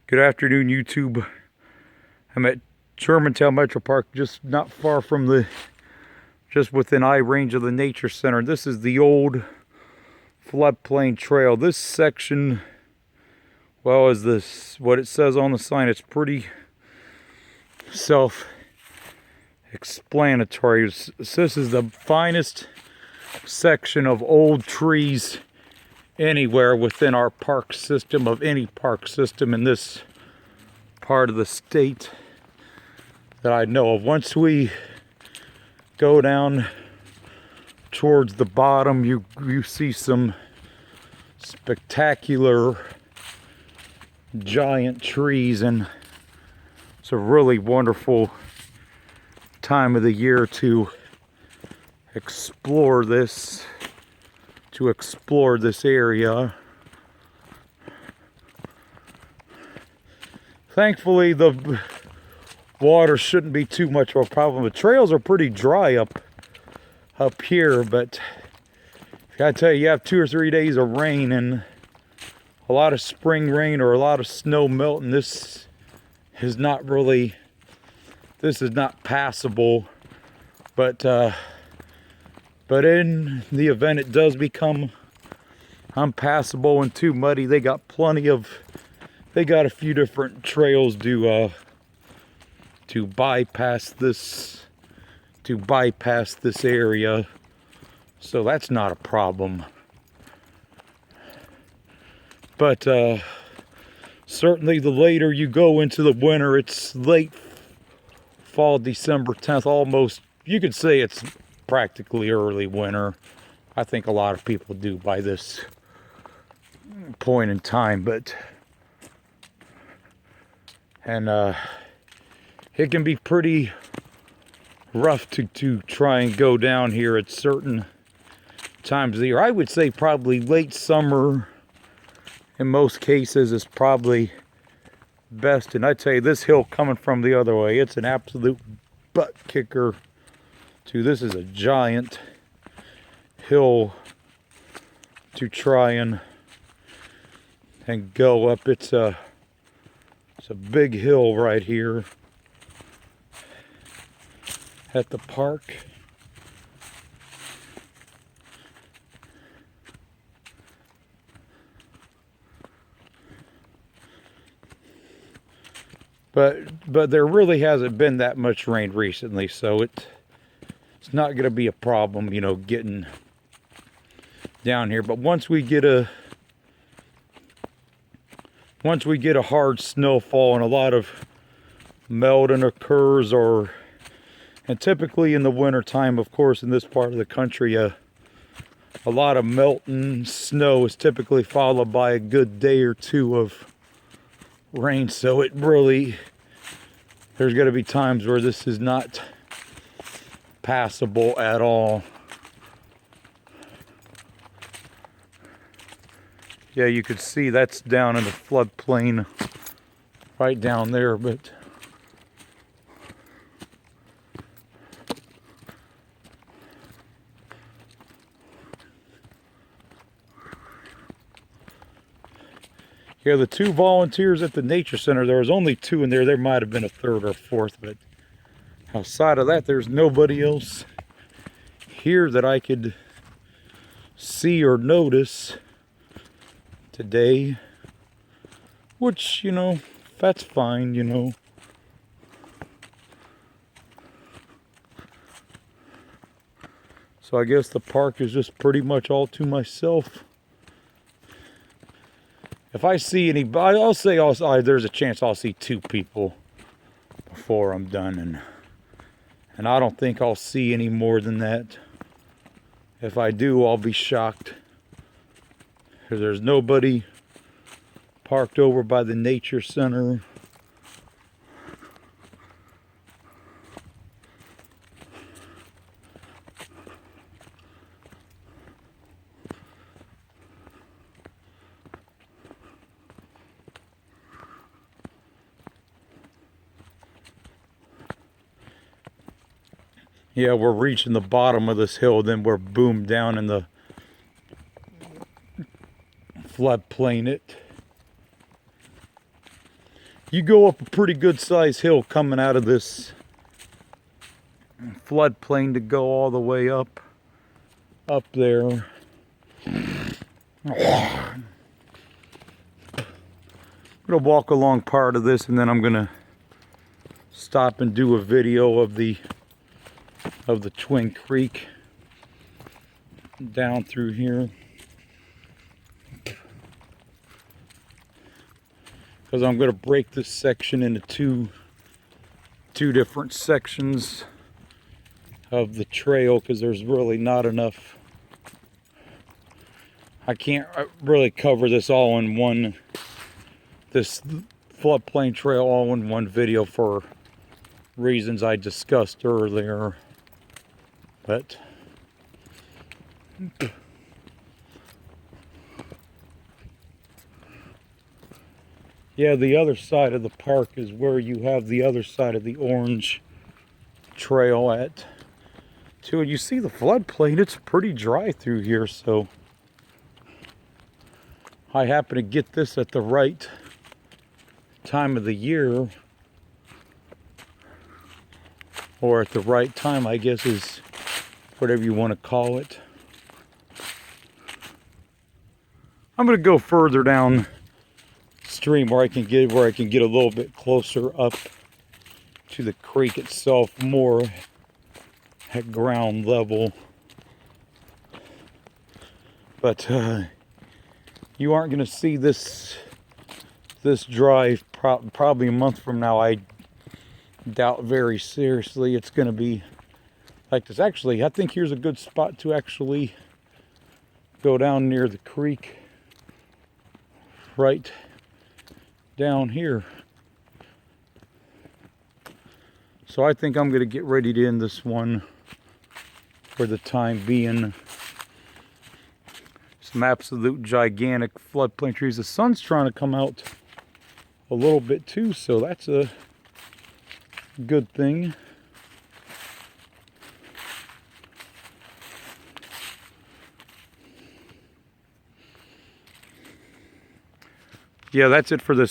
Good afternoon, YouTube. I'm at Germantown MetroPark, just not far from just within eye range of the nature center. This is the old Floodplain trail. This section, well, is this what it says on the sign? It's pretty self-explanatory. This is the finest section of old trees anywhere within our park system, of any park system in this part of the state that I know of. Once we go down towards the bottom, you see some spectacular giant trees, and it's a really wonderful time of the year to explore this area. Thankfully, the water shouldn't be too much of a problem. The trails are pretty dry up here, but I gotta tell you, you have 2 or 3 days of rain and a lot of spring rain or a lot of snow melting. This is not passable, but in the event it does become unpassable and too muddy, they got a few different trails to bypass this area, so that's not a problem. But certainly the later you go into the winter, it's late fall, December 10th, almost, you could say it's practically early winter. I think a lot of people do by this point in time, but it can be pretty rough to try and go down here at certain times of the year. I would say probably late summer in most cases is probably best. And I tell you, this hill coming from the other way, it's an absolute butt kicker too. This is a giant hill to try and go up. It's a big hill right here at the park. But there really hasn't been that much rain recently, so it's not going to be a problem, you know, getting down here. But once we get a hard snowfall and a lot of melting occurs, and typically in the winter time, of course, in this part of the country, a lot of melting snow is typically followed by a good day or two of rain. So there's going to be times where this is not passable at all. Yeah, you could see that's down in the floodplain right down there, but yeah, the 2 volunteers at the nature center, there was only 2 in there. There might have been a 3rd or 4th, but outside of that, there's nobody else here that I could see or notice today, which, you know, that's fine, you know. So I guess the park is just pretty much all to myself. If I see anybody, there's a chance I'll see 2 people before I'm done, and I don't think I'll see any more than that. If I do, I'll be shocked, because there's nobody parked over by the nature center. Yeah, we're reaching the bottom of this hill, then we're boomed down in the floodplain. you go up a pretty good sized hill coming out of this floodplain to go all the way up there. I'm gonna walk along part of this, and then I'm gonna stop and do a video of the Twin Creek down through here, because I'm gonna break this section into two different sections of the trail, because there's really not enough. I can't really cover this all in one, this floodplain trail all in one video for reasons I discussed earlier. But yeah, the other side of the park is where you have the other side of the orange trail at too. And you see the floodplain, it's pretty dry through here, so I happen to get this at the right time of the year, or at the right time, I guess, is whatever you want to call it. I'm going to go further down stream where I can get a little bit closer up to the creek itself, more at ground level. But you aren't going to see this drive probably a month from now. I doubt very seriously it's going to be like this. Actually, I think here's a good spot to actually go down near the creek, right down here. So I think I'm going to get ready to end this one for the time being. Some absolute gigantic floodplain trees. The sun's trying to come out a little bit too, so that's a good thing. Yeah, that's it for this